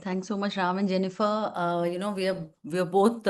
Thanks so much, Ram and Jennifer. We are both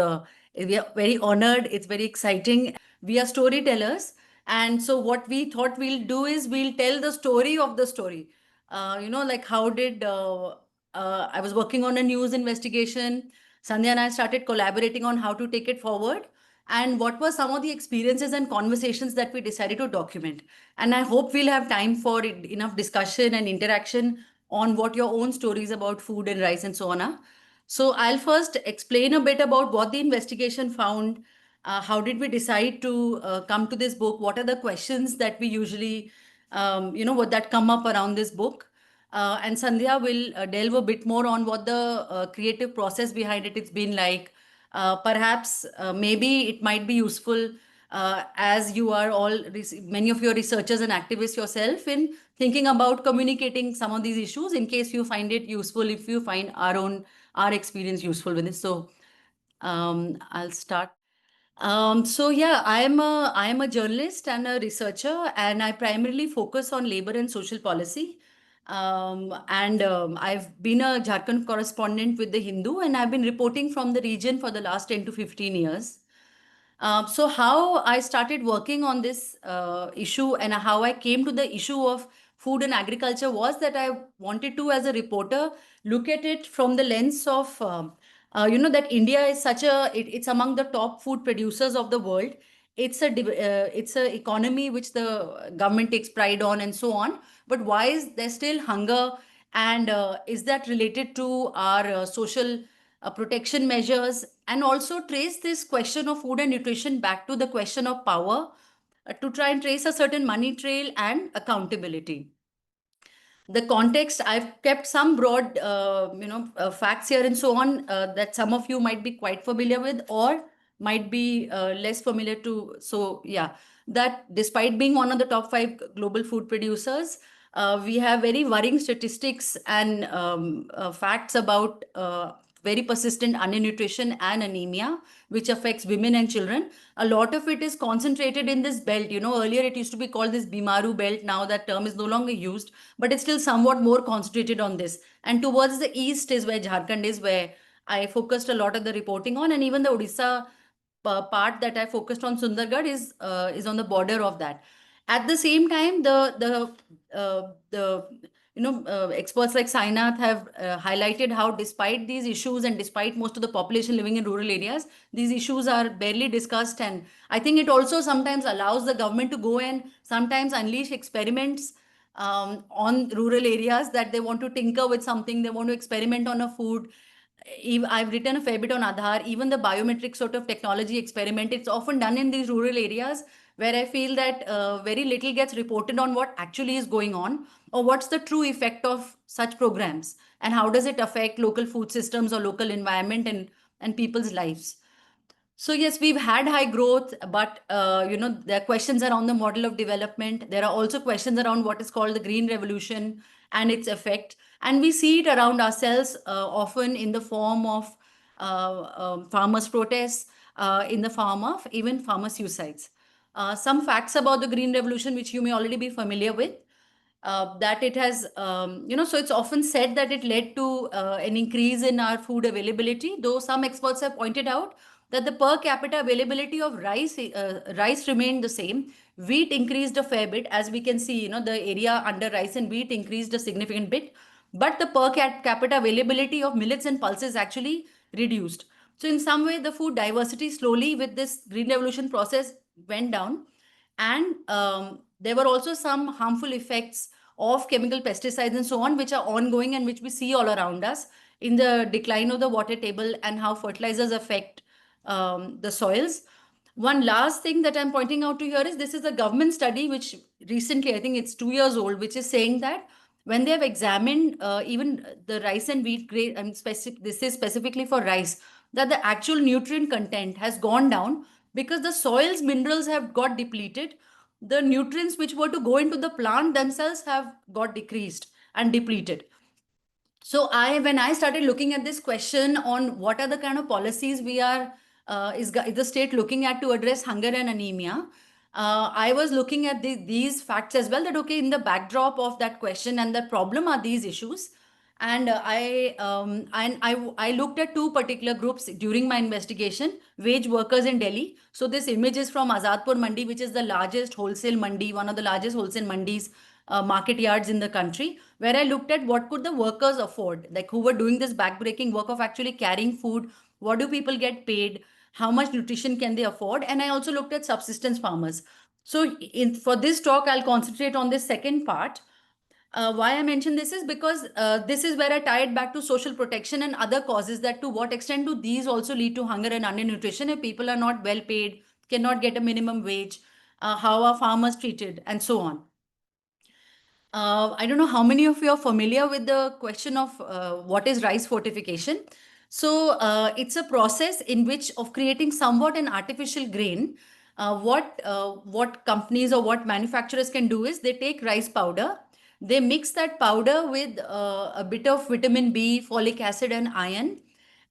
we are very honored. It's very exciting. We are storytellers, and so what we thought we'll do is we'll tell the story of the story. Like how did I was working on a news investigation. Sandhya and I started collaborating on how to take it forward, and what were some of the experiences and conversations that we decided to document. And I hope we'll have time for enough discussion and interaction on what your own stories about food and rice and so on are. So I'll first explain a bit about what the investigation found. How did we decide to come to this book? What are the questions that we usually, what that come up around this book? And Sandhya will delve a bit more on what the creative process behind it's been like. Perhaps maybe it might be useful as you are all many of your researchers and activists yourself in thinking about communicating some of these issues in case you find it useful, if you find our experience useful with this. So I'll start. So yeah, I am a journalist and a researcher, and I primarily focus on labor and social policy. And I've been a Jharkhand correspondent with the Hindu, and I've been reporting from the region for the last 10 to 15 years. So how I started working on this issue and how I came to the issue of food and agriculture was that I wanted to, as a reporter, look at it from the lens of, that India is it's among the top food producers of the world. It's a economy which the government takes pride on and so on. But why is there still hunger? And is that related to our social protection measures, and also trace this question of food and nutrition back to the question of power, to try and trace a certain money trail and accountability. The context, I've kept some broad facts here and so on, that some of you might be quite familiar with or might be less familiar to. So yeah, that despite being one of the top 5 global food producers, we have very worrying statistics and facts about very persistent undernutrition and anemia, which affects women and children. A lot of it is concentrated in this belt. Earlier it used to be called this Bimaru belt. Now that term is no longer used, but it's still somewhat more concentrated on this. And towards the east is where Jharkhand is, where I focused a lot of the reporting on, and even the Odisha part that I focused on, Sundargarh, is on the border of that. At the same time, the experts like Sainath have highlighted how, despite these issues and despite most of the population living in rural areas, these issues are barely discussed. And I think it also sometimes allows the government to go and sometimes unleash experiments on rural areas, that they want to tinker with something, they want to experiment on a food. I've written a fair bit on Aadhaar, even the biometric sort of technology experiment. It's often done in these rural areas where I feel that very little gets reported on what actually is going on, or what's the true effect of such programs, and how does it affect local food systems or local environment and people's lives. So yes, we've had high growth, but there are questions around the model of development. There are also questions around what is called the green revolution and its effect, and we see it around ourselves, often in the form of farmers' protests, in the form of even farmer suicides. Some facts about the green revolution, which you may already be familiar with, that it has, so it's often said that it led to an increase in our food availability, though some experts have pointed out that the per capita availability of rice remained the same. Wheat increased a fair bit, as we can see, the area under rice and wheat increased a significant bit, but the per capita availability of millets and pulses actually reduced. So in some way, the food diversity slowly with this green revolution process went down. And there were also some harmful effects of chemical pesticides and so on, which are ongoing and which we see all around us in the decline of the water table and how fertilizers affect the soils. One last thing that I'm pointing out to here is, this is a government study which recently, I think it's 2 years old, which is saying that when they have examined even the rice and wheat grade, and this is specifically for rice, that the actual nutrient content has gone down because the soil's minerals have got depleted. The nutrients which were to go into the plant themselves have got decreased. and depleted. So when I started looking at this question on what are the kind of policies we are, is the state looking at to address hunger and anemia, I was looking at these facts as well, that okay, in the backdrop of that question and the problem are these issues. And I looked at two particular groups during my investigation: wage workers in Delhi. So this image is from Azadpur Mandi, which is the largest wholesale mandi, one of the largest wholesale mandis, market yards in the country, where I looked at what could the workers afford, like who were doing this backbreaking work of actually carrying food. What do people get paid? How much nutrition can they afford? And I also looked at subsistence farmers. So for this talk, I'll concentrate on this second part. Why I mention this is because this is where I tie it back to social protection and other causes, that to what extent do these also lead to hunger and undernutrition if people are not well paid, cannot get a minimum wage, how are farmers treated, and so on. I don't know how many of you are familiar with the question of what is rice fortification. So it's a process in which of creating somewhat an artificial grain. What companies or what manufacturers can do is they take rice powder, they mix that powder with a bit of vitamin B, folic acid, and iron,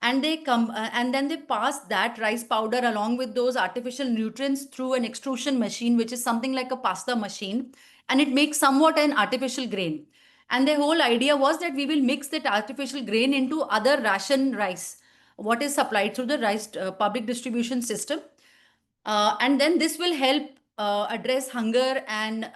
and they come and then they pass that rice powder along with those artificial nutrients through an extrusion machine, which is something like a pasta machine, and it makes somewhat an artificial grain. And the whole idea was that we will mix that artificial grain into other ration rice, what is supplied through the rice public distribution system. And then this will help address hunger and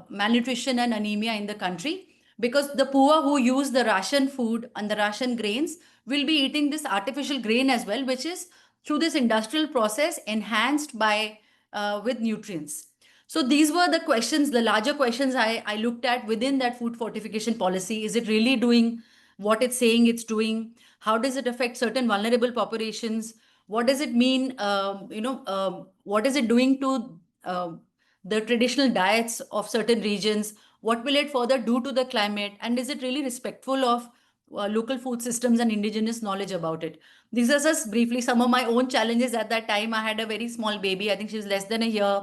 malnutrition and anemia in the country, because the poor who use the ration food and the ration grains will be eating this artificial grain as well, which is through this industrial process enhanced by with nutrients. So these were the questions, the larger questions I looked at within that food fortification policy. Is it really doing what it's saying it's doing? How does it affect certain vulnerable populations? What does it mean? What is it doing to the traditional diets of certain regions? What will it further do to the climate? And is it really respectful of local food systems and indigenous knowledge about it? These are just briefly some of my own challenges at that time. I had a very small baby. I think she was less than a year.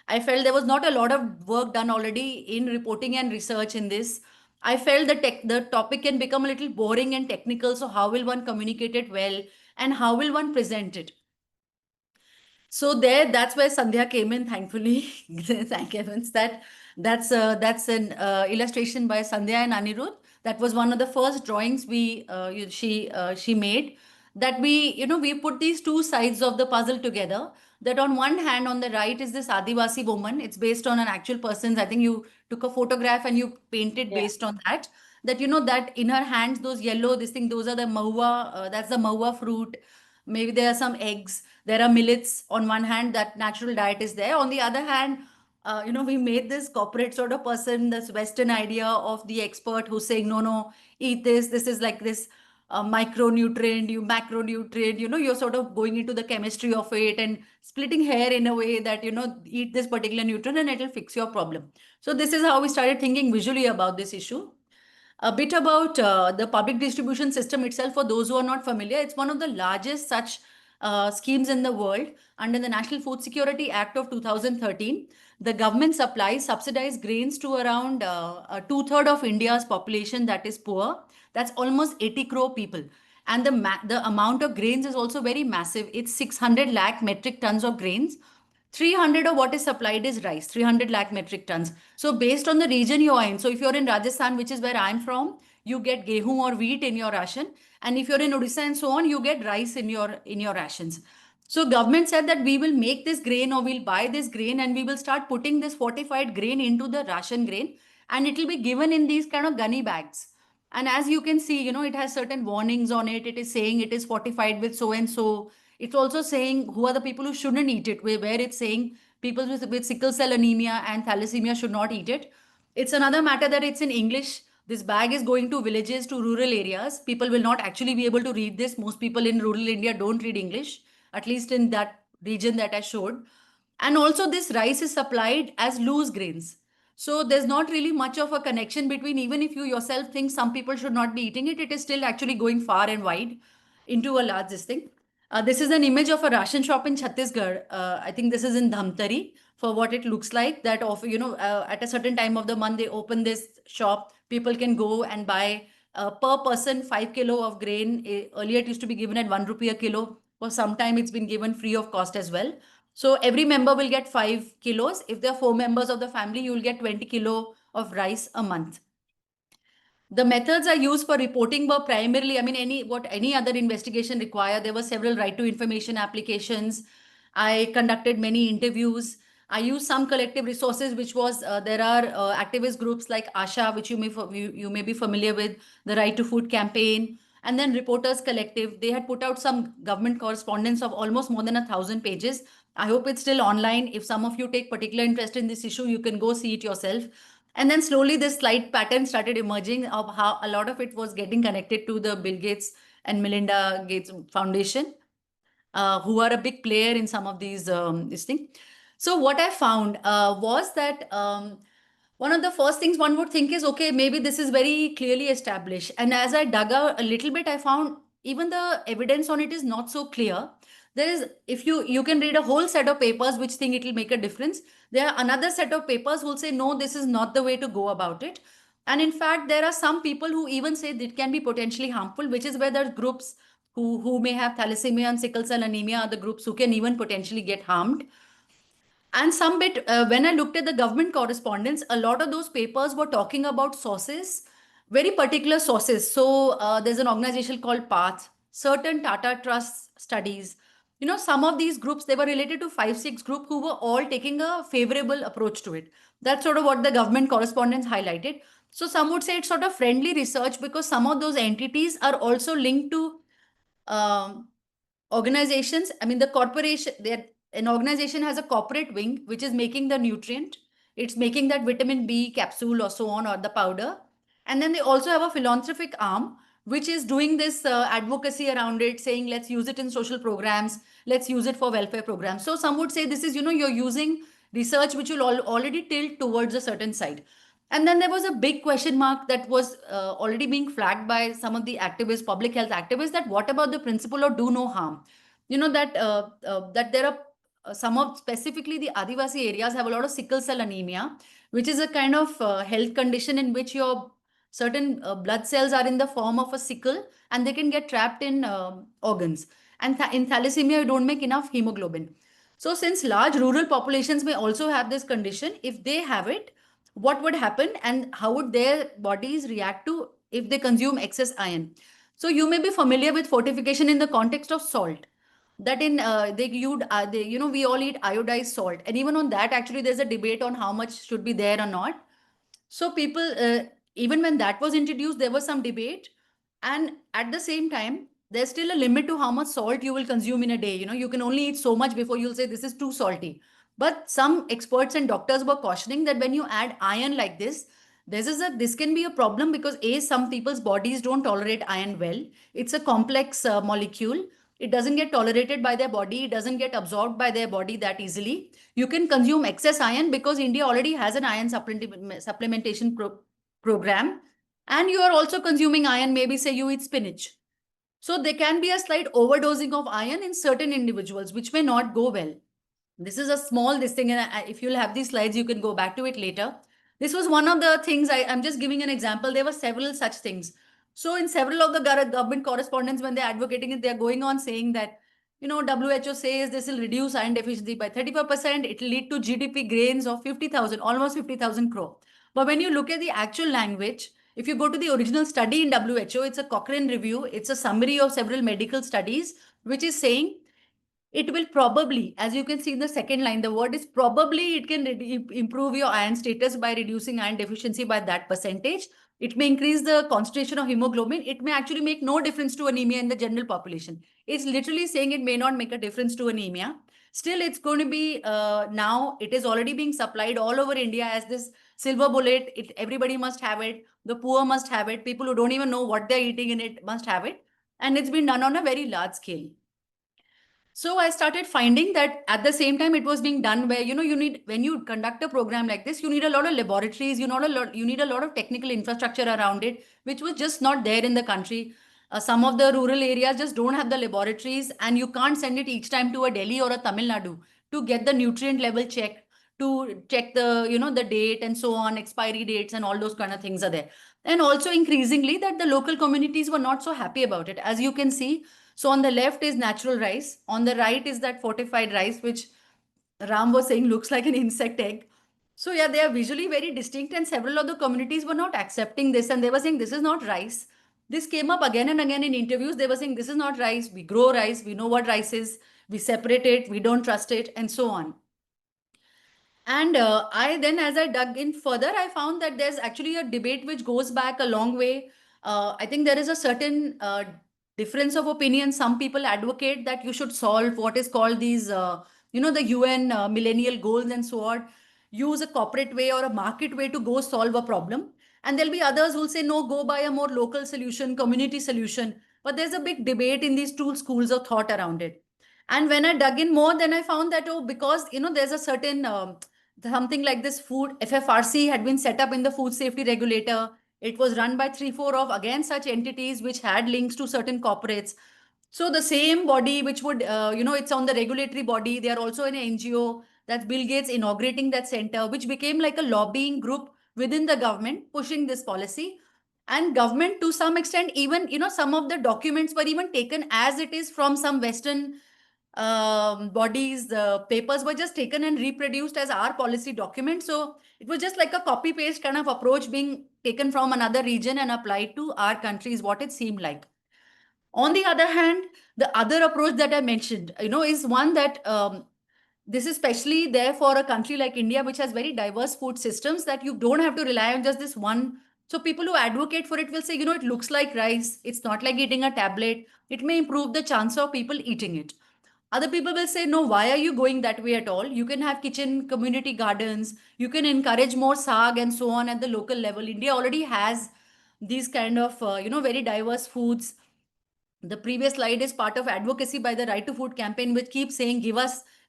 I felt there was not a lot of work done already in reporting and research in this. I felt the topic can become a little boring and technical. So how will one communicate it well, and how will one present it? So that's where Sandhya came in, thankfully. Thank heavens that that's an illustration by Sandhya and Anirudh. That was one of the first drawings she made. That we put these two sides of the puzzle together. That on one hand, on the right is this Adivasi woman. It's based on an actual person's. I think you took a photograph and you painted Yeah. based on that. That that in her hands, those yellow, this thing, those are the mahua. That's the mahua fruit. Maybe there are some eggs, there are millets. On one hand, that natural diet is there. On the other hand, we made this corporate sort of person, this Western idea of the expert who's saying, no, no, eat this. This is like this micronutrient, you macronutrient. You're sort of going into the chemistry of it and splitting hair in a way that, eat this particular nutrient and it'll fix your problem. So this is how we started thinking visually about this issue. A bit about the public distribution system itself, for those who are not familiar, it's one of the largest such schemes in the world. Under the National Food Security Act of 2013, the government supplies subsidized grains to around two-thirds of India's population that is poor. That's almost 80 crore people. And the amount of grains is also very massive. It's 600 lakh metric tons of grains. 300 of what is supplied is rice, 300 lakh metric tons. So based on the region you are in, so if you're in Rajasthan, which is where I'm from, you get gehu or wheat in your ration. And if you're in Odisha and so on, you get rice in your rations. So government said that we will make this grain, or we'll buy this grain, and we will start putting this fortified grain into the ration grain, and it will be given in these kind of gunny bags. And as you can see, it has certain warnings on it. It is saying it is fortified with so and so. It's also saying who are the people who shouldn't eat it, where it's saying people with sickle cell anemia and thalassemia should not eat it. It's another matter that it's in English. This bag is going to villages, to rural areas. People will not actually be able to read this. Most people in rural India don't read English, at least in that region that I showed. And also, this rice is supplied as loose grains. So there's not really much of a connection between, even if you yourself think some people should not be eating it, it is still actually going far and wide into a large this thing. This is an image of a ration shop in Chhattisgarh. I think this is in Dhamtari. For what it looks like, that of at a certain time of the month they open this shop. People can go and buy per person 5 kilo of grain. Earlier it used to be given at 1 rupee a kilo. For some time it's been given free of cost as well. So every member will get 5 kilos. If there are 4 members of the family, you will get 20 kilo of rice a month. The methods are used for reporting were primarily, I mean, any other investigation required. There were several right to information applications. I conducted many interviews. I used some collective resources, which was there are activist groups like ASHA, which you may be familiar with, the Right to Food campaign, and then Reporters Collective. They had put out some government correspondence of almost more than 1,000 pages. I hope it's still online. If some of you take particular interest in this issue, you can go see it yourself. And then slowly this slight pattern started emerging of how a lot of it was getting connected to the Bill Gates and Melinda Gates Foundation, who are a big player in some of these things. So what I found was that one of the first things one would think is, okay, maybe this is very clearly established. And as I dug out a little bit, I found even the evidence on it is not so clear. There is, if you can read a whole set of papers which think it will make a difference. There are another set of papers who will say, no, this is not the way to go about it. And in fact, there are some people who even say it can be potentially harmful, which is where there are groups who may have thalassemia and sickle cell anemia are the groups who can even potentially get harmed. And some bit, when I looked at the government correspondence, a lot of those papers were talking about sources, very particular sources. So there's an organization called PATH, certain Tata Trust studies. Some of these groups, they were related to 5, 6 group who were all taking a favorable approach to it. That's sort of what the government correspondence highlighted. So some would say it's sort of friendly research because some of those entities are also linked to um, organizations. I mean, the corporation, an organization has a corporate wing which is making the nutrient. It's making that vitamin B capsule or so on, or the powder. And then they also have a philanthropic arm which is doing this advocacy around it, saying let's use it in social programs, let's use it for welfare programs. So some would say this is, you're using research which will already tilt towards a certain side. And then there was a big question mark that was already being flagged by some of the activists, public health activists, that what about the principle of do no harm? That there are some of, specifically the Adivasi areas have a lot of sickle cell anemia, which is a kind of health condition in which your certain blood cells are in the form of a sickle and they can get trapped in organs. And in thalassemia, you don't make enough hemoglobin. So since large rural populations may also have this condition, if they have it, what would happen and how would their bodies react to if they consume excess iron? So you may be familiar with fortification in the context of salt. That in we all eat iodized salt, and even on that actually there's a debate on how much should be there or not. So people, even when that was introduced, there was some debate. And at the same time, there's still a limit to how much salt you will consume in a day. You can only eat so much before you'll say this is too salty. But some experts and doctors were cautioning that when you add iron like this can be a problem because some people's bodies don't tolerate iron well. It's a complex molecule. It doesn't get tolerated by their body. It doesn't get absorbed by their body that easily. You can consume excess iron because India already has an iron supplementation program. And you are also consuming iron, maybe say you eat spinach. So there can be a slight overdosing of iron in certain individuals, which may not go well. This is a small this thing, and if you'll have these slides, you can go back to it later. This was one of the things. I'm just giving an example. There were several such things. So in several of the government correspondence, when they're advocating it, they're going on saying that, WHO says this will reduce iron deficiency by 34%. It will lead to GDP gains of 50,000, almost 50,000 crore. But when you look at the actual language, if you go to the original study in WHO, it's a Cochrane review. It's a summary of several medical studies, which is saying it will probably, as you can see in the second line, the word is probably, it can improve your iron status by reducing iron deficiency by that percentage. It may increase the concentration of hemoglobin. It may actually make no difference to anemia in the general population. It's literally saying it may not make a difference to anemia. Still, it's going to be, now it is already being supplied all over India as this silver bullet. Everybody must have it. The poor must have it. People who don't even know what they're eating in it must have it. And it's been done on a very large scale. So I started finding that at the same time it was being done where, you need, when you conduct a program like this, you need a lot of laboratories, you need a lot of technical infrastructure around it, which was just not there in the country. Some of the rural areas just don't have the laboratories, and you can't send it each time to a Delhi or a Tamil Nadu to get the nutrient level checked, to check the, the date and so on, expiry dates and all those kind of things are there. And also increasingly that the local communities were not so happy about it. As you can see, so on the left is natural rice, on the right is that fortified rice, which Ram was saying looks like an insect egg. So yeah, they are visually very distinct, and several of the communities were not accepting this, and they were saying this is not rice. This came up again and again in interviews. They were saying this is not rice. We grow rice. We know what rice is. We separate it. We don't trust it, and so on. And I then, as I dug in further, I found that there's actually a debate which goes back a long way. I think there is a certain difference of opinion. Some people advocate that you should solve what is called these, the UN millennial goals and so on. Use a corporate way or a market way to go solve a problem. And there'll be others who'll say, no, go by a more local solution, community solution. But there's a big debate in these two schools of thought around it. And when I dug in more, then I found that, oh, because, there's a certain something like this food FFRC had been set up in the food safety regulator. It was run by 3 4 of again such entities which had links to certain corporates. So the same body which would it's on the regulatory body, they are also an NGO. That's Bill Gates inaugurating that center, which became like a lobbying group within the government pushing this policy. And government, to some extent, even some of the documents were even taken as it is from some Western bodies. The papers were just taken and reproduced as our policy document. So it was just like a copy paste kind of approach being taken from another region and applied to our country, is what it seemed like. On the other hand, the other approach that I mentioned, is one that this is especially there for a country like India, which has very diverse food systems, that you don't have to rely on just this one. So people who advocate for it will say, it looks like rice. It's not like eating a tablet. It may improve the chance of people eating it. Other people will say, no, why are you going that way at all? You can have kitchen community gardens. You can encourage more saag and so on at the local level. India already has these kind of, very diverse foods. The previous slide is part of advocacy by the Right to Food campaign, which keeps saying,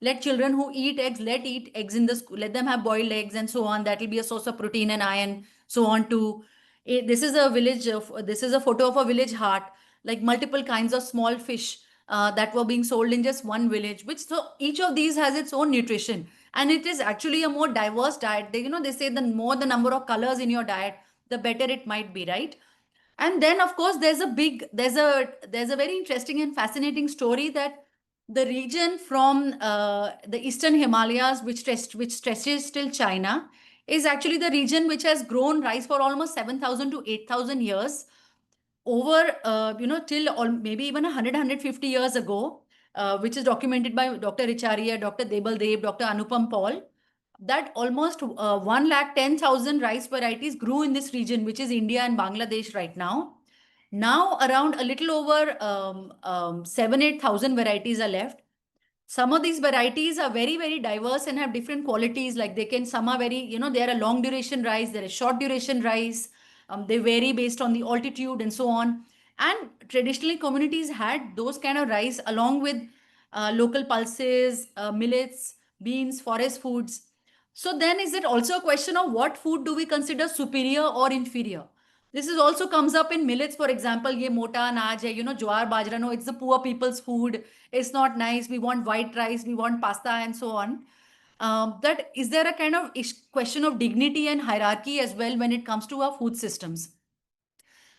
let children who eat eggs, let eat eggs in the school, let them have boiled eggs and so on. That will be a source of protein and iron, so on too. This is a photo of a village hut, like multiple kinds of small fish that were being sold in just one village, which so each of these has its own nutrition. And it is actually a more diverse diet. They say the more the number of colors in your diet, the better it might be, right? And then of course there's a very interesting and fascinating story that the region from the eastern Himalayas, which stretches till China, is actually the region which has grown rice for almost 7,000 to 8,000 years, over till maybe even 100 years ago, which is documented by Dr. Richaria, Dr. Debal Dev, Dr. Anupam Paul, that almost 110,000 rice varieties grew in this region, which is India and Bangladesh right now. Now around a little over 7 8,000 varieties are left. Some of these varieties are very, very diverse and have different qualities. Like some are very, they are a long duration rice, there is short duration rice. They vary based on the altitude and so on. And traditionally, communities had those kind of rice along with local pulses, millets, beans, forest foods. So then is it also a question of what food do we consider superior or inferior? This is also comes up in millets, for example, ye mota anaj hai, jowar bajra, no, it's the poor people's food. It's not nice. We want white rice, we want pasta and so on. That is there a kind of question of dignity and hierarchy as well when it comes to our food systems?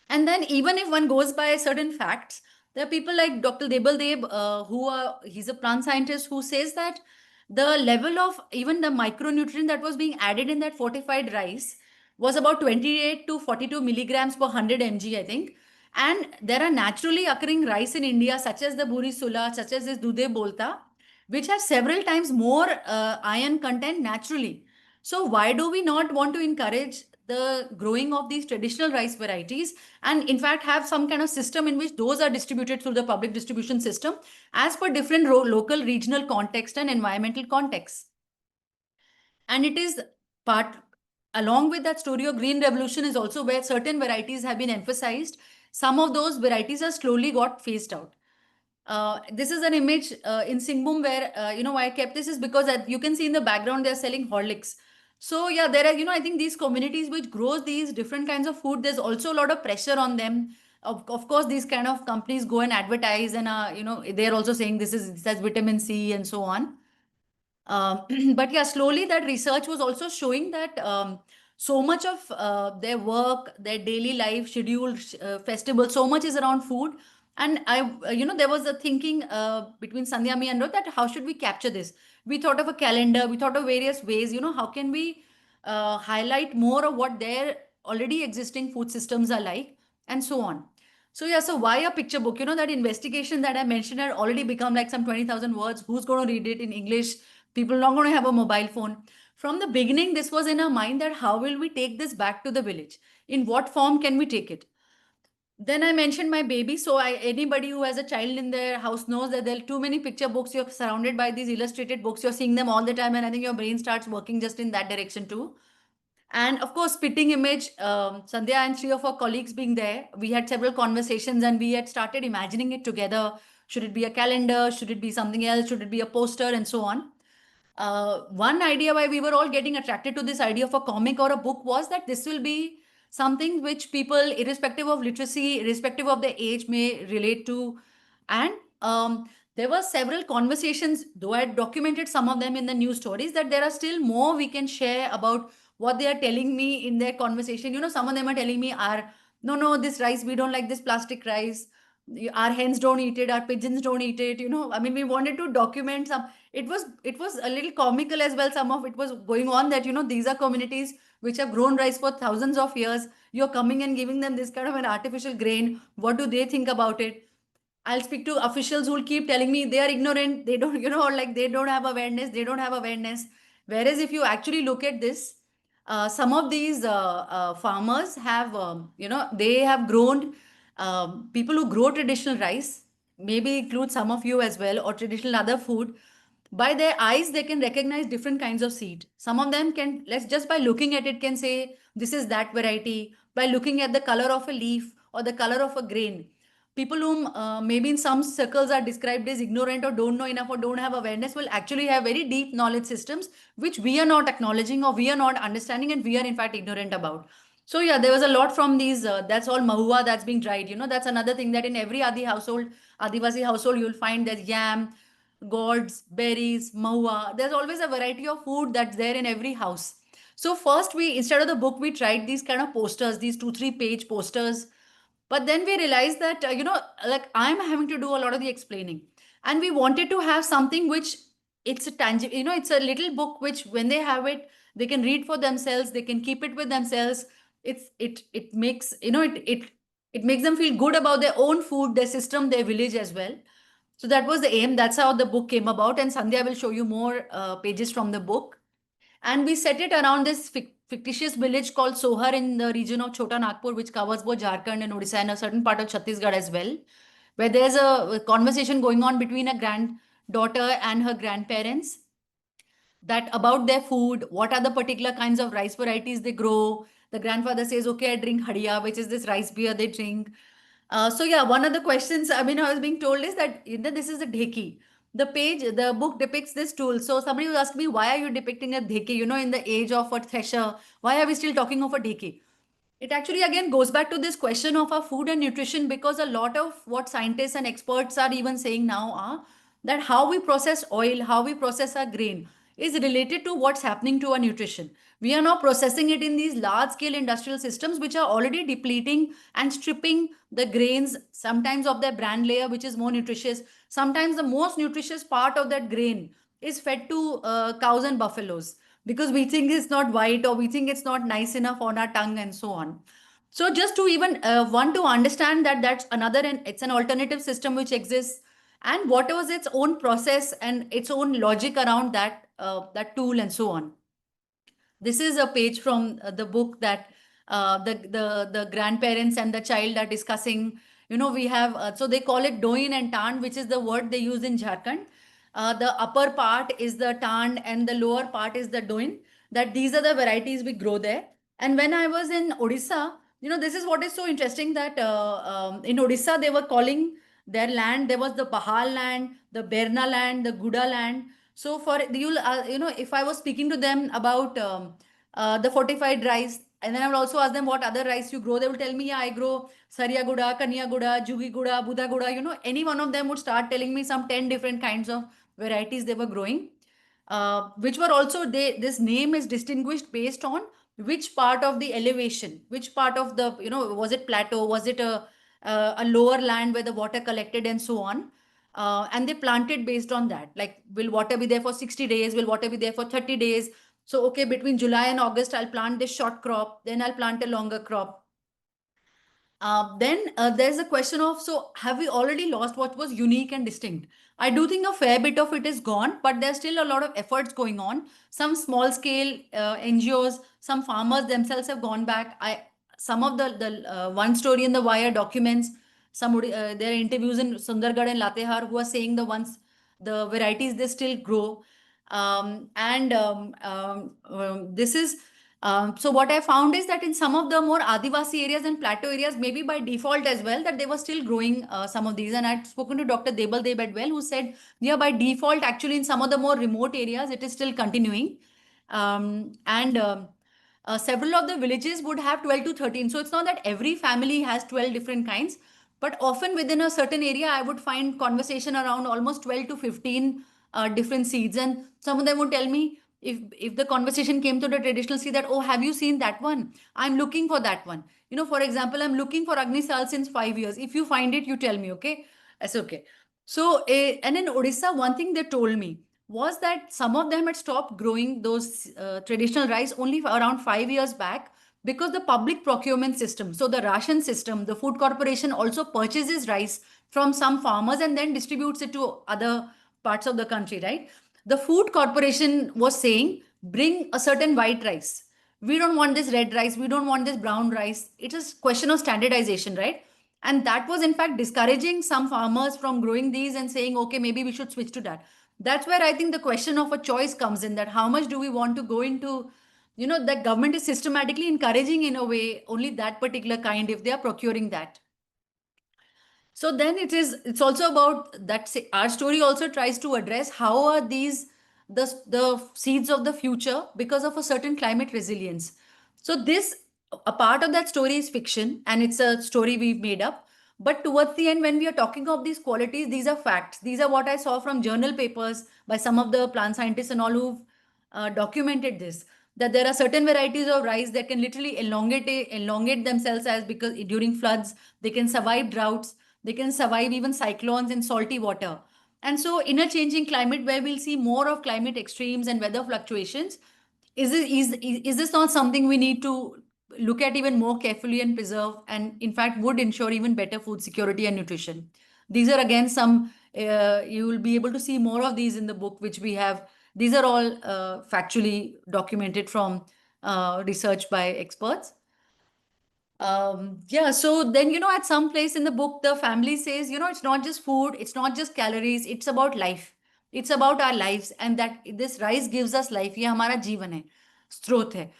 And then even if one goes by certain facts, there are people like Dr. Debal Deb, he's a plant scientist who says that the level of even the micronutrient that was being added in that fortified rice was about 28 to 42 milligrams per 100 mg, I think. And there are naturally occurring rice in India, such as the Buri Sula, such as this Dude Bolta, which have several times more iron content naturally. So why do we not want to encourage the growing of these traditional rice varieties, and in fact have some kind of system in which those are distributed through the public distribution system as per different local, regional context and environmental context? And it is part, along with that story of green revolution, is also where certain varieties have been emphasized. Some of those varieties are slowly got phased out. This is an image in Singhbum where, why I kept this is because you can see in the background, they're selling Horlicks. So yeah, there are, I think these communities which grows these different kinds of food, there's also a lot of pressure on them of course, these kind of companies go and advertise, and they're also saying this has vitamin C and so on. But yeah, slowly that research was also showing that so much of their work, their daily life schedule, festival, so much is around food. And there was a thinking between Sandhya, me and Rohit, that how should we capture this? We thought of a calendar, we thought of various ways, how can we highlight more of what their already existing food systems are like, and so on. So yeah, so why a picture book? That investigation that I mentioned had already become like some 20,000 words. Who's going to read it in English? People are not going to have a mobile phone. From the beginning, this was in our mind that how will we take this back to the village? In what form can we take it? Then I mentioned my baby. So anybody who has a child in their house knows that there are too many picture books. You're surrounded by these illustrated books. You're seeing them all the time, and I think your brain starts working just in that direction too. And of course, spitting image, Sandhya and three of our colleagues being there, we had several conversations and we had started imagining it together. Should it be a calendar? Should it be something else? Should it be a poster? And so on. One idea why we were all getting attracted to this idea of a comic or a book was that this will be something which people, irrespective of literacy, irrespective of their age, may relate to. And there were several conversations, though I had documented some of them in the news stories, that there are still more we can share about what they are telling me in their conversation. Some of them are telling me, no, this rice, we don't like this plastic rice. Our hens don't eat it, our pigeons don't eat it. I mean, we wanted to document some. It was a little comical as well. Some of it was going on that these are communities which have grown rice for thousands of years. You're coming and giving them this kind of an artificial grain. What do they think about it? I'll speak to officials who will keep telling me they are ignorant, they don't, or like they don't have awareness, they don't have awareness. Whereas if you actually look at this, some of these farmers have, they have grown, people who grow traditional rice, maybe include some of you as well, or traditional other food. By their eyes, they can recognize different kinds of seed. Some of them can, let's just by looking at it, can say this is that variety. By looking at the color of a leaf or the color of a grain, people whom maybe in some circles are described as ignorant or don't know enough or don't have awareness will actually have very deep knowledge systems which we are not acknowledging or we are not understanding and we are in fact ignorant about. So yeah, there was a lot from these. That's all mahua that's being dried. That's another thing that in every Adivasi household, you'll find there's yam, gourds, berries, mahua. There's always a variety of food that's there in every house. So first instead of the book, we tried these kind of posters, these 2-3 page posters. But then we realized that, like I'm having to do a lot of the explaining. And we wanted to have something which it's a tangible, it's a little book which when they have it, they can read for themselves, they can keep it with themselves. It makes, it makes them feel good about their own food, their system, their village as well. So that was the aim. That's how the book came about. And Sandhya will show you more pages from the book. And we set it around this fictitious village called Sohar in the region of Chota Nagpur, which covers both Jharkhand and Odisha and a certain part of Chhattisgarh as well, where there's a conversation going on between a granddaughter and her grandparents that about their food, what are the particular kinds of rice varieties they grow. The grandfather says, okay, I drink hadia, which is this rice beer they drink. So yeah, one of the questions, I mean, I was being told is that this is a dheki. The book depicts this tool. So somebody was asking me, why are you depicting a dheki? In the age of a thresher, why are we still talking of a dheki? It actually again goes back to this question of our food and nutrition, because a lot of what scientists and experts are even saying now are that how we process oil, how we process our grain is related to what's happening to our nutrition. We are now processing it in these large scale industrial systems which are already depleting and stripping the grains, sometimes of their bran layer, which is more nutritious. Sometimes the most nutritious part of that grain is fed to cows and buffaloes because we think it's not white or we think it's not nice enough on our tongue and so on. So just to even want to understand that that's another, and it's an alternative system which exists, and what was its own process and its own logic around that tool and so on. This is a page from the book that the grandparents and the child are discussing. We have so they call it doin and tan, which is the word they use in Jharkhand. The upper part is the tan and the lower part is the doin. That these are the varieties we grow there. And when I was in Odisha, this is what is so interesting that in Odisha they were calling their land. There was the Bahal land, the Berna land, the Guda land. So for if I was speaking to them about the fortified rice, And then I will also ask them what other rice you grow. They will tell me, yeah, I grow Saryaguda, Kanyaguda, Jugiguda, Budaguda. Any one of them would start telling me some 10 different kinds of varieties they were growing, which were also, this name is distinguished based on which part of the elevation, which part of the, was it plateau, was it a lower land where the water collected and so on. And they planted based on that. Like, will water be there for 60 days? Will water be there for 30 days? So, okay, between July and August, I'll plant this short crop, then I'll plant a longer crop. Then there's a question of, so have we already lost what was unique and distinct? I do think a fair bit of it is gone, but there's still a lot of efforts going on. Some small scale NGOs, some farmers themselves have gone back. Some of the one story in the Wire documents, there are interviews in Sundargarh and Latehar who are saying the varieties they still grow. This is so what I found is that in some of the more Adivasi areas and plateau areas, maybe by default as well, that they were still growing some of these. And I'd spoken to Dr. Debal Deb as well, who said, yeah, by default, actually in some of the more remote areas, it is still continuing. And several of the villages would have 12 to 13. So it's not that every family has 12 different kinds, but often within a certain area, I would find conversation around almost 12 to 15 different seeds. And some of them would tell me, if the conversation came to the traditional seed, that, oh, have you seen that one? I'm looking for that one. For example, I'm looking for Agni Sal since 5 years. If you find it, you tell me, okay? That's okay. So, and in Odisha, one thing they told me was that some of them had stopped growing those traditional rice only around 5 years back, because the public procurement system, so the ration system, the food corporation also purchases rice from some farmers and then distributes it to other parts of the country, right? The food corporation was saying, bring a certain white rice. We don't want this red rice. We don't want this brown rice. It is question of standardization, right? And that was in fact discouraging some farmers from growing these and saying, okay, maybe we should switch to that. That's where I think the question of a choice comes in, that how much do we want to go into, that government is systematically encouraging in a way only that particular kind if they are procuring that. So then it's also about that. Our story also tries to address how are these the seeds of the future because of a certain climate resilience. So this, a part of that story is fiction and it's a story we've made up. But towards the end, when we are talking of these qualities, these are facts. These are what I saw from journal papers by some of the plant scientists and all who've documented this. That there are certain varieties of rice that can literally elongate themselves, as because during floods they can survive droughts, they can survive even cyclones in salty water. And so, in a changing climate where we'll see more of climate extremes and weather fluctuations, is this not something we need to look at even more carefully and preserve, and in fact would ensure even better food security and nutrition? These are again some, you will be able to see more of these in the book, which we have. These are all factually documented from research by experts. Yeah, so then, at some place in the book, the family says, it's not just food, it's not just calories, it's about life. It's about our lives, and that this rice gives us life. ये हमारा जीवन है, स्रोत है.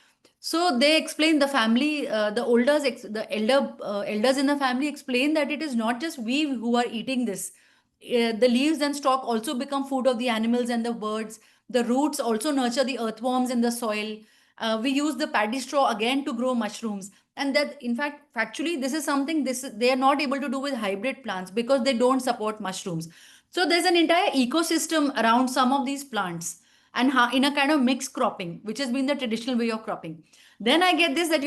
So they explain, the family, elders in the family explain that it is not just we who are eating this. The leaves and stalk also become food of the animals and the birds. The roots also nurture the earthworms in the soil. We use the paddy straw again to grow mushrooms. And that, in fact, factually, this is something they are not able to do with hybrid plants because they don't support mushrooms. So there's an entire ecosystem around some of these plants, and in a kind of mixed cropping, which has been the traditional way of cropping. Then I get this, that,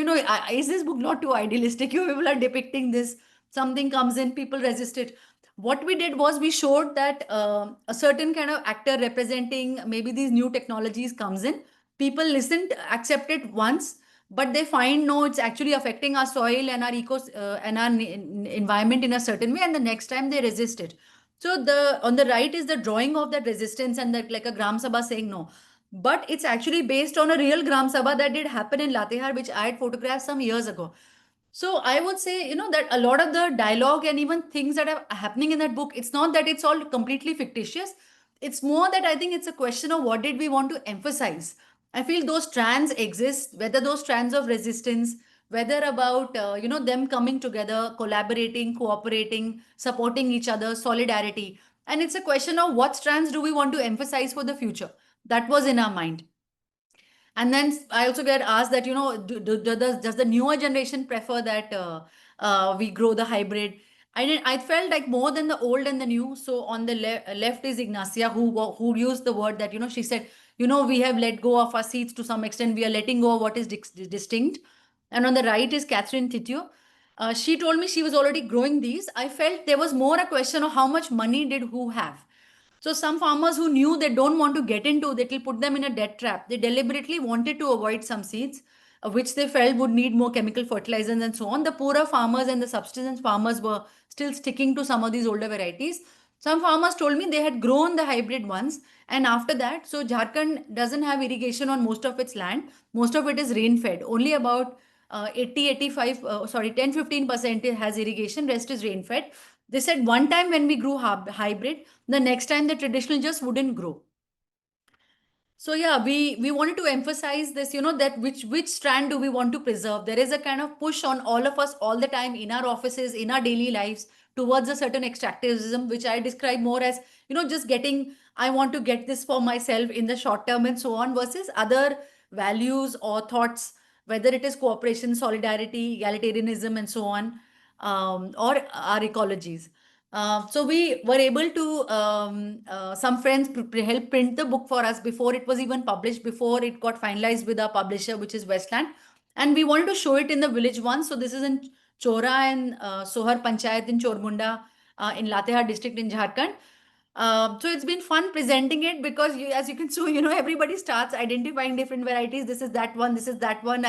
is this book not too idealistic? You people are depicting this, something comes in, people resist it. What we did was we showed that a certain kind of actor representing maybe these new technologies comes in. People listened, accept it once, but they find, no, it's actually affecting our soil and our and our environment in a certain way, and the next time they resist it. So the on the right is the drawing of that resistance, and that, like a Gram Sabha saying no. But it's actually based on a real Gram Sabha that did happen in Latehar, which I had photographed some years ago. So I would say, that a lot of the dialogue and even things that are happening in that book, it's not that it's all completely fictitious. It's more that I think it's a question of what did we want to emphasize. I feel those strands exist, whether those strands of resistance, whether about, them coming together, collaborating, cooperating, supporting each other, solidarity. And it's a question of what strands do we want to emphasize for the future. That was in our mind. And then I also get asked that, does the newer generation prefer that we grow the hybrid? I felt like more than the old and the new. So on the left is Ignacia, who used the word that, she said, we have let go of our seeds to some extent. We are letting go of what is distinct. And on the right is Catherine Titio. She told me she was already growing these. I felt there was more a question of how much money did who have. So some farmers who knew they don't want to get into, that will put them in a debt trap. They deliberately wanted to avoid some seeds, which they felt would need more chemical fertilizers and so on. The poorer farmers and the subsistence farmers were still sticking to some of these older varieties. Some farmers told me they had grown the hybrid ones, and after that, so Jharkhand doesn't have irrigation on most of its land. Most of it is rain fed. Only about 80, 85, sorry, 10-15% has irrigation, rest is rain fed. They said one time when we grew hybrid, the next time the traditional just wouldn't grow. So yeah, we wanted to emphasize this, that which strand do we want to preserve? There is a kind of push on all of us all the time in our offices, in our daily lives, towards a certain extractivism, which I describe more as, just getting, I want to get this for myself in the short term and so on, versus other values or thoughts, whether it is cooperation, solidarity, egalitarianism, and so on, or our ecologies. So we were able to, some friends help print the book for us before it was even published, before it got finalized with our publisher, which is Westland. And we wanted to show it in the village once. So this is in Chora and Sohar Panchayat in Chormunda, in Latehar district in Jharkhand. So it's been fun presenting it because as you can see, everybody starts identifying different varieties. This is that one, this is that one.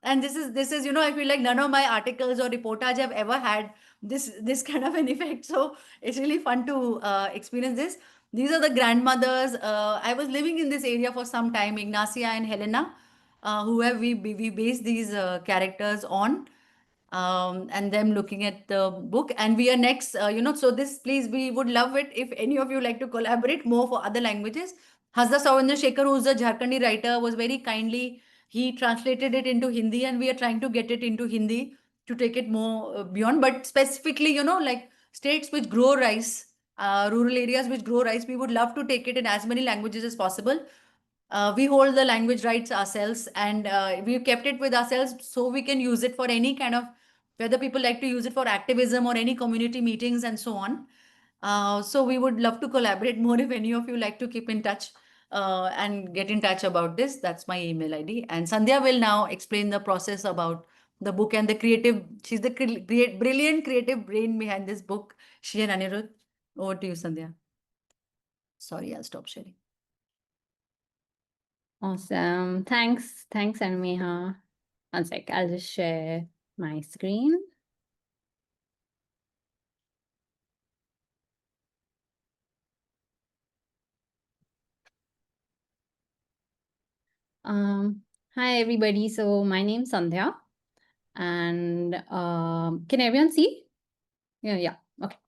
And this is, I feel like none of my articles or reportage have ever had this kind of an effect. So it's really fun to experience this. These are the grandmothers. I was living in this area for some time, Ignacia and Helena, who have we based these characters on, and them looking at the book. And we are next, so this, please, we would love it if any of you like to collaborate more for other languages. Hasda Savendra Shekhar, who's a Jharkhandi writer, was very kindly, he translated it into Hindi, and we are trying to get it into Hindi to take it more beyond. But specifically, like states which grow rice, rural areas which grow rice, we would love to take it in as many languages as possible. We hold the language rights ourselves, and we've kept it with ourselves so we can use it for any kind of, whether people like to use it for activism or any community meetings and so on. So we would love to collaborate more if any of you like to keep in touch and get in touch about this. That's my email ID. And Sandhya will now explain the process about the book and the creative. She's the brilliant creative brain behind this book. She and Anirudh. Over to you, Sandhya. Sorry, I'll stop sharing. Awesome. Thanks, Anmeha. One sec, I'll just share my screen. Hi everybody. So my name's Sandhya, and can everyone see? Yeah. Okay.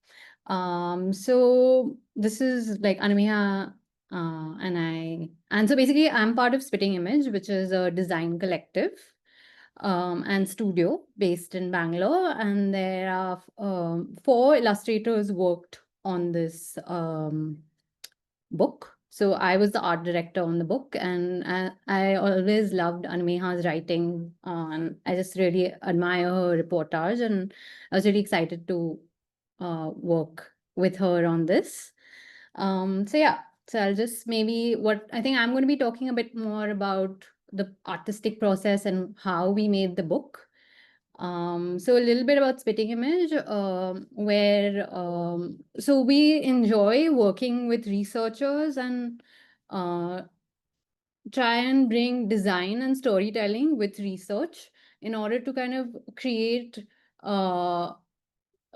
So this is like Anmeha, and so basically I'm part of Spitting Image, which is a design collective and studio based in Bangalore, and there are 4 illustrators worked on this book. So I was the art director on the book, and I always loved Anmeha's writing. And I just really admire her reportage, and I was really excited to work with her on this. So yeah, so I'll just what I think I'm going to be talking a bit more about the artistic process and how we made the book. So a little bit about Spitting Image, so we enjoy working with researchers and try and bring design and storytelling with research in order to kind of create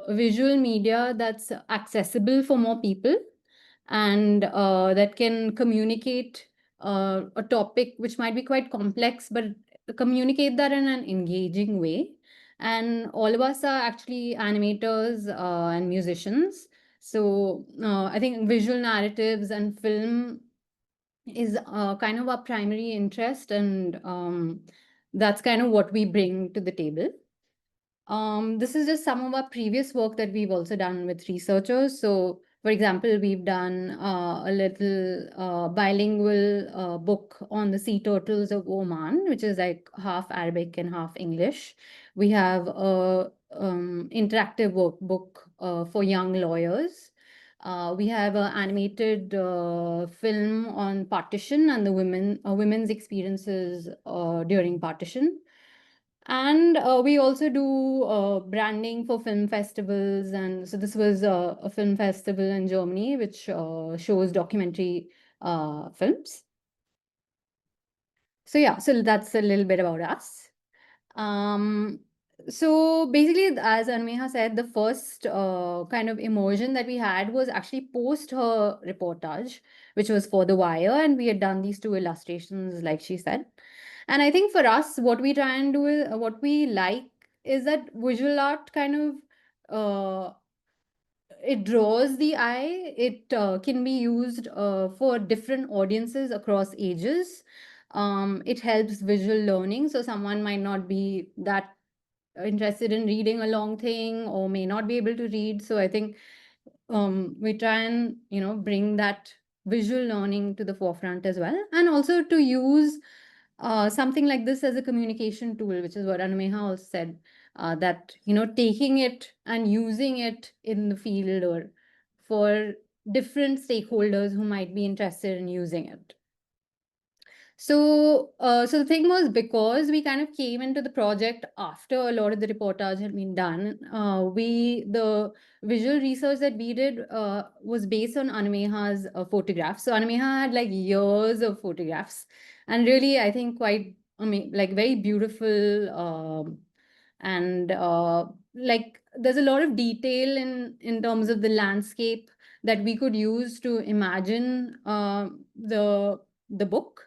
visual media that's accessible for more people, and that can communicate a topic which might be quite complex, but communicate that in an engaging way. And all of us are actually animators and musicians. So I think visual narratives and film is kind of our primary interest, and that's kind of what we bring to the table. This is just some of our previous work that we've also done with researchers. So For example, we've done a little bilingual book on the sea turtles of Oman, which is like half Arabic and half English. We have a interactive workbook for young lawyers. We have an animated film on partition and the women's experiences during partition. And we also do branding for film festivals. And so this was a film festival in Germany, which shows documentary films. So yeah, so that's a little bit about us. Um, so basically, as Anmeha said, the first kind of immersion that we had was actually post her reportage, which was for The Wire, and we had done these two illustrations, like she said. And I think for us, what we try and do is what we like is that visual art kind of it draws the eye. It can be used for different audiences across ages. It helps visual learning. So someone might not be that interested in reading a long thing or may not be able to read. So I think we try and bring that visual learning to the forefront as well, and also to use something like this as a communication tool, which is what Anumeha also said, that taking it and using it in the field or for different stakeholders who might be interested in using it. So, so the thing was, because we kind of came into the project after a lot of the reportage had been done, the visual research that we did was based on Anumeha's photographs. So Anumeha had like years of photographs, and really, I think quite, like very beautiful, and like there's a lot of detail in terms of the landscape that we could use to imagine the book.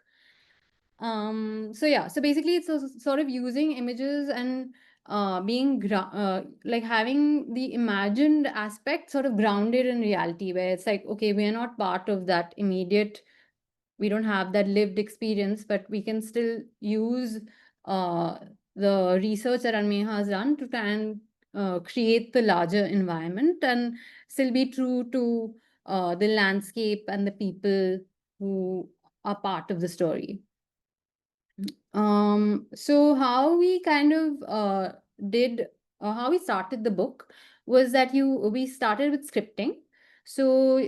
So yeah, so basically it's sort of using images and like having the imagined aspect sort of grounded in reality, where it's like, okay, we are not part of that immediate, we don't have that lived experience, but we can still use uh, the research that Anmeha has done to try and create the larger environment and still be true to the landscape and the people who are part of the story. So how we kind of did how we started the book was that we started with scripting. So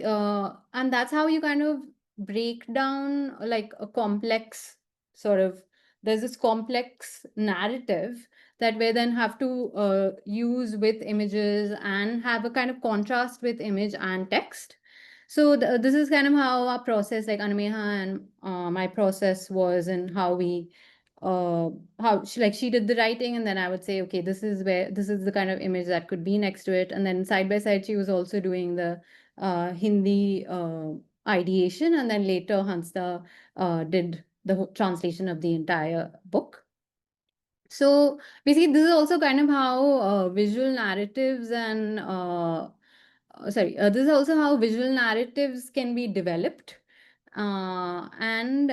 and that's how you kind of break down like a complex sort of, there's this complex narrative that we then have to use with images and have a kind of contrast with image and text. So this is kind of how our process, like Anumeha and my process was, and how we how she did the writing, and then I would say, okay, this is the kind of image that could be next to it, and then side by side she was also doing the Hindi ideation, and then later Hansda did the translation of the entire book. So basically, this is also kind of how visual narratives and this is also how visual narratives can be developed, and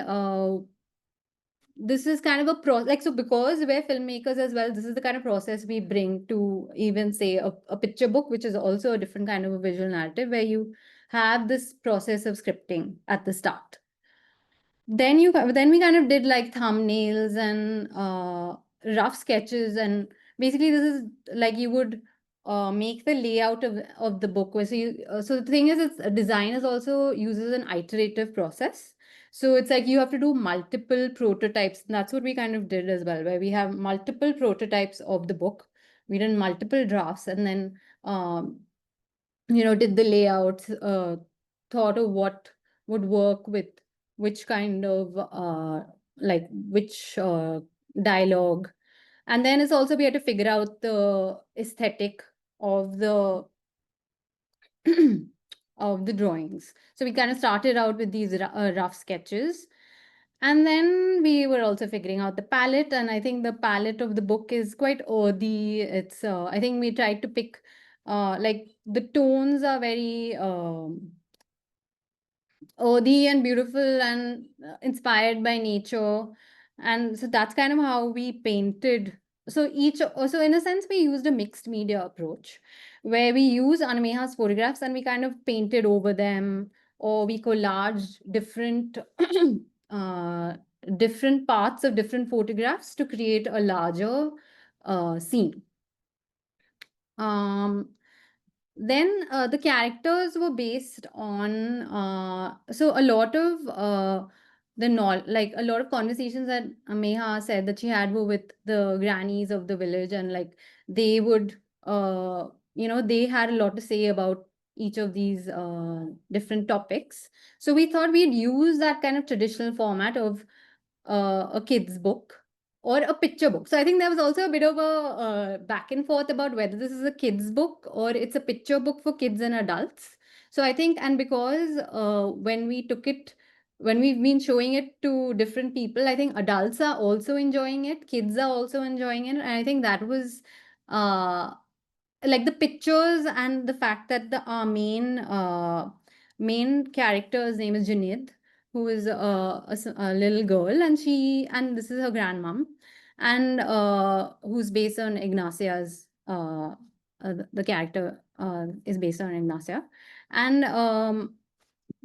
this is kind of a process, like, so because we're filmmakers as well, this is the kind of process we bring to even say a picture book, which is also a different kind of a visual narrative, where you have this process of scripting at the start. Then we kind of did like thumbnails and rough sketches, and basically this is like you would make the layout of the book. So so the thing is, it's design is also uses an iterative process. So it's like you have to do multiple prototypes, and that's what we kind of did as well, where we have multiple prototypes of the book. We did multiple drafts, and then did the layouts, thought of what would work with which kind of like which dialogue. And then it's also we had to figure out the aesthetic of the of the drawings. So we kind of started out with these rough sketches, and then we were also figuring out the palette. And I think the palette of the book is quite earthy. It's I think we tried to pick like the tones are very earthy and beautiful and inspired by nature. And so that's kind of how we painted so in a sense we used a mixed media approach where we use Anmeha's photographs and we kind of painted over them, or we collaged different uh, different parts of different photographs to create a larger scene. um, then the characters were based on so a lot of like a lot of conversations that Ameha said that she had were with the grannies of the village, and like they would they had a lot to say about each of these different topics. So we thought we'd use that kind of traditional format of a kid's book or a picture book. So I think there was also a bit of a back and forth about whether this is a kid's book or it's a picture book for kids and adults. So I think, and because when we've been showing it to different people, I think adults are also enjoying it, kids are also enjoying it. And I think that was uh, like the pictures and the fact that the main character's name is Junaid, who is a little girl, and this is her grandmom, and who's based on Ignacia's the character is based on Ignacia, and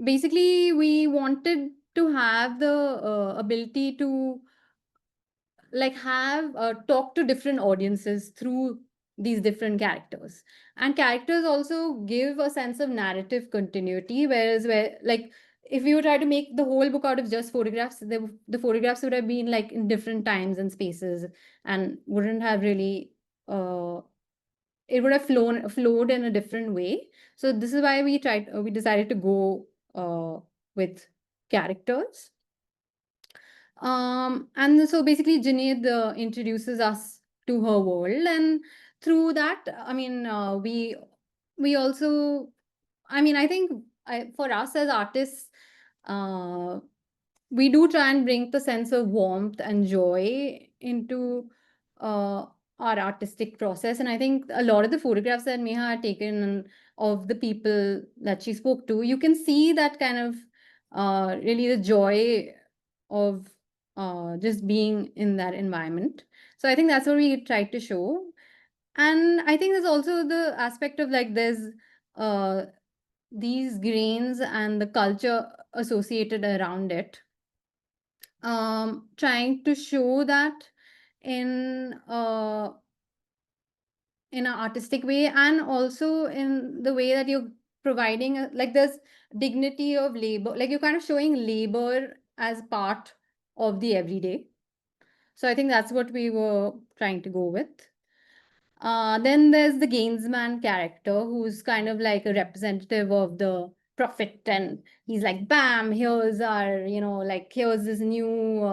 basically we wanted to have the ability to like have talk to different audiences through these different characters, and characters also give a sense of narrative continuity, whereas where like if you try to make the whole book out of just photographs, the photographs would have been like in different times and spaces and wouldn't have really it would have flowed in a different way. So this is why we decided to go with characters. And so basically, Junaid introduces us to her world, and through that, I mean, we also, I mean, I think for us as artists, uh, we do try and bring the sense of warmth and joy into our artistic process. And I think a lot of the photographs that Meha had taken of the people that she spoke to, you can see that kind of really the joy of just being in that environment. So I think that's what we tried to show. And I think there's also the aspect of like there's uh, these grains and the culture associated around it, trying to show that in in an artistic way, and also in the way that you're providing like there's dignity of labor, like you're kind of showing labor as part of the everyday. So I think that's what we were trying to go with. Then there's the Gainsman character, who's kind of like a representative of the prophet, and he's like, "Bam! Here's our, like here's this new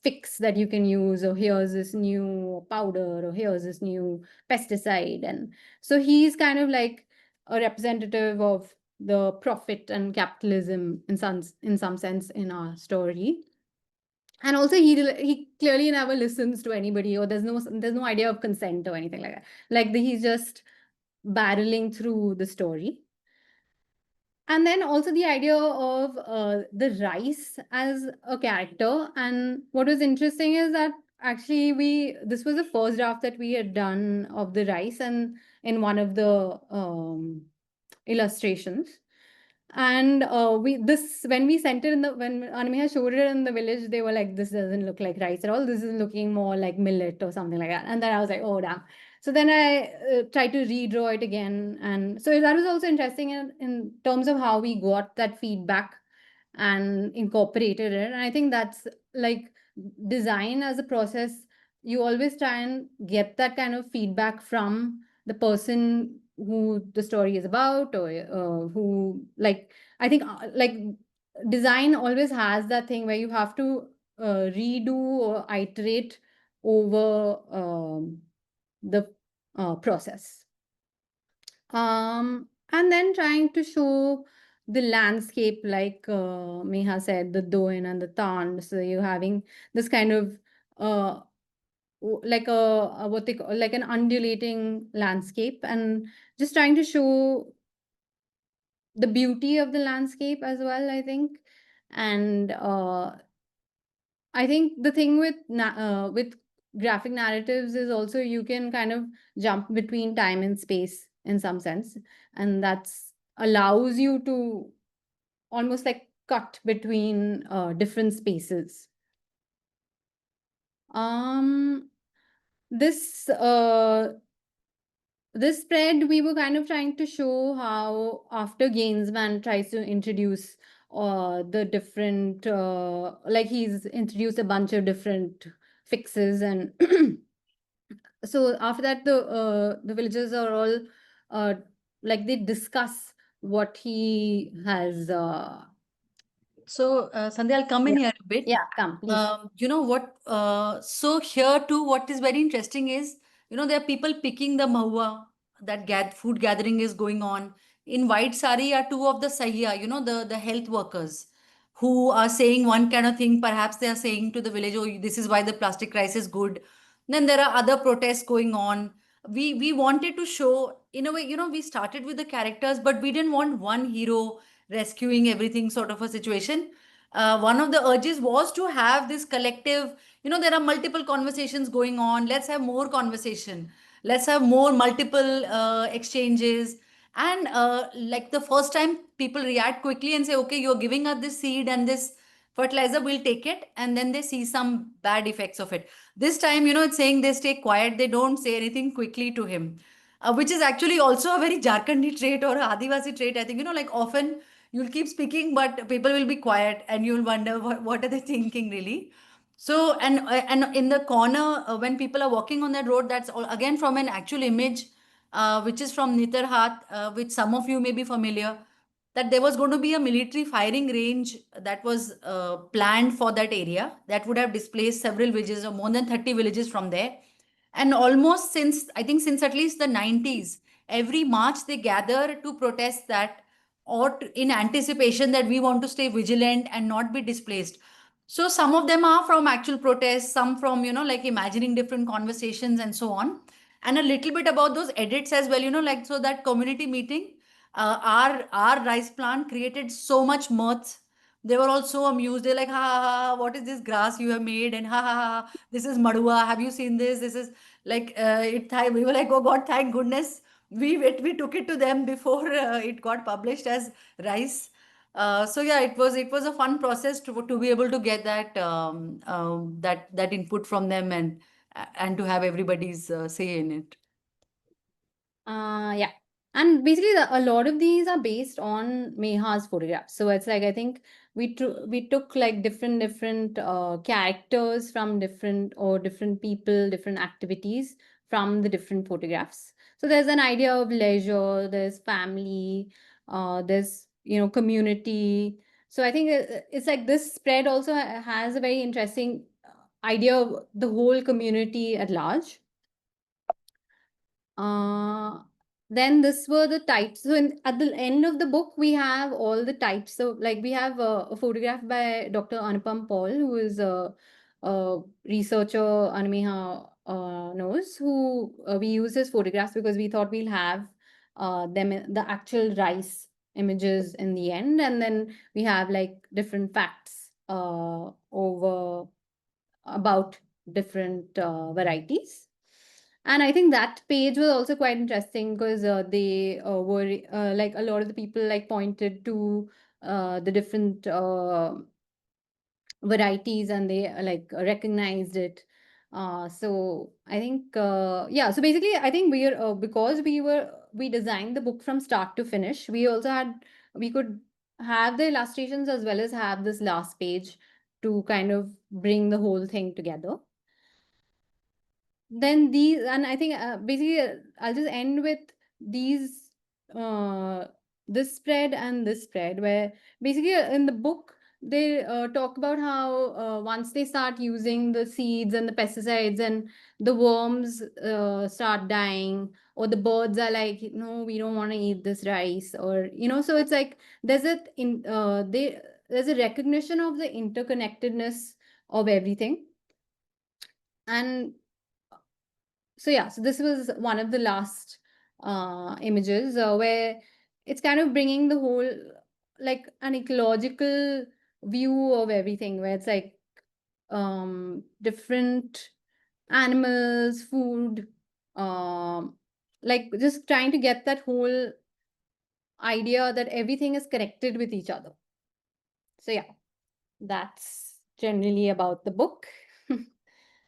fix that you can use, or here's this new powder, or here's this new pesticide." And so he's kind of like a representative of the profit and capitalism in some sense in our story. And also he clearly never listens to anybody, or there's no idea of consent or anything like that. Like he's just barreling through the story. And then also the idea of the rice as a character. And what was interesting is that actually this was the first draft that we had done of the rice, and in one of the illustrations. And we this when we sent it when Anmeha showed it in the village, they were like, "This doesn't look like rice at all. This is looking more like millet or something like that." And then I was like, "Oh damn!" So then I tried to redraw it again, and so that was also interesting in terms of how we got that feedback and incorporated it. And I think that's like design as a process. You always try and get that kind of feedback from the person who the story is about, or who like I think like design always has that thing where you have to redo or iterate over the process. And then trying to show the landscape, like Meha said, the Doin and the Tan. So you're having this kind of uh, like what they call like an undulating landscape, and just trying to show the beauty of the landscape as well, I think. And I think the thing with graphic narratives is also you can kind of jump between time and space in some sense, and that's allows you to almost like cut between different spaces. Um, this this spread, we were kind of trying to show how after Gainsman tries to introduce the different, like he's introduced a bunch of different fixes, and so after that the villagers are all uh, like they discuss what he has. So, Sandhya, I'll come in Yeah, here a bit. yeah, come please. You know what? So here too, what is very interesting is, you know, there are people picking the mahua. That food gathering is going on. In white sari are two of the sahiya, you know, the health workers who are saying one kind of thing. Perhaps they are saying to the village, "Oh, this is why the plastic rice is good." Then there are other protests going on. We wanted to show, in a way, you know, we started with the characters, but we didn't want one hero rescuing everything sort of a situation. One of the urges was to have this collective, you know, there are multiple conversations going on, let's have more conversation, let's have more multiple exchanges. And like the first time people react quickly and say, okay, you're giving us this seed and this fertilizer, we'll take it, and then they see some bad effects of it. This time, you know, it's saying they stay quiet, they don't say anything quickly to him, which is actually also a very Jharkhandi trait or a Adivasi trait. I think, you know, like often you'll keep speaking, but people will be quiet and you'll wonder what are they thinking really. So, and in the corner, when people are walking on that road, that's all again from an actual image, which is from Nitarhat, which some of you may be familiar, that there was going to be a military firing range that was planned for that area that would have displaced several villages or more than 30 villages from there. And almost since, I think since at least the 90s, every March they gather to protest that, or in anticipation that we want to stay vigilant and not be displaced. So some of them are from actual protests, some from, you know, like imagining different conversations and so on. And a little bit about those edits as well, you know, like, so that community meeting, our rice plant created so much mirth. They were all so amused. They're like, ha, ha, ha, what is this grass you have made? And ha, ha, ha, this is madua. Have you seen this? This is like, we were like, oh God, thank goodness. We took it to them before it got published as rice. So yeah, it was a fun process to be able to get that that input from them, and to have everybody's say in it. Yeah. And basically, a lot of these are based on Meha's photographs. So it's like I think we took like different characters from different people, different activities from the different photographs. So there's an idea of leisure, there's family, there's community. So I think it's like this spread also has a very interesting idea of the whole community at large. Uh, then this were the types. So at the end of the book, we have all the types. So like we have a photograph by Dr. Anupam Paul, who is a researcher Anmeha knows, who we use his photographs because we thought we'll have the actual rice images in the end. And then we have like different facts over about different varieties. And I think that page was also quite interesting because they were like a lot of the people like pointed to the different varieties, and they like recognized it. So I think yeah. So basically, I think we are because we designed the book from start to finish. We could have the illustrations as well as have this last page to kind of bring the whole thing together. Then these, and I think basically I'll just end with these uh this spread and this spread, where basically in the book they talk about how once they start using the seeds and the pesticides, and the worms start dying, or the birds are like, no, we don't want to eat this rice, or so it's like there's a recognition of the interconnectedness of everything. And so yeah, so this was one of the last images where it's kind of bringing the whole like an ecological view of everything, where it's like different animals, food, like just trying to get that whole idea that everything is connected with each other. So yeah, that's generally about the book.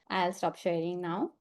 I'll stop sharing now.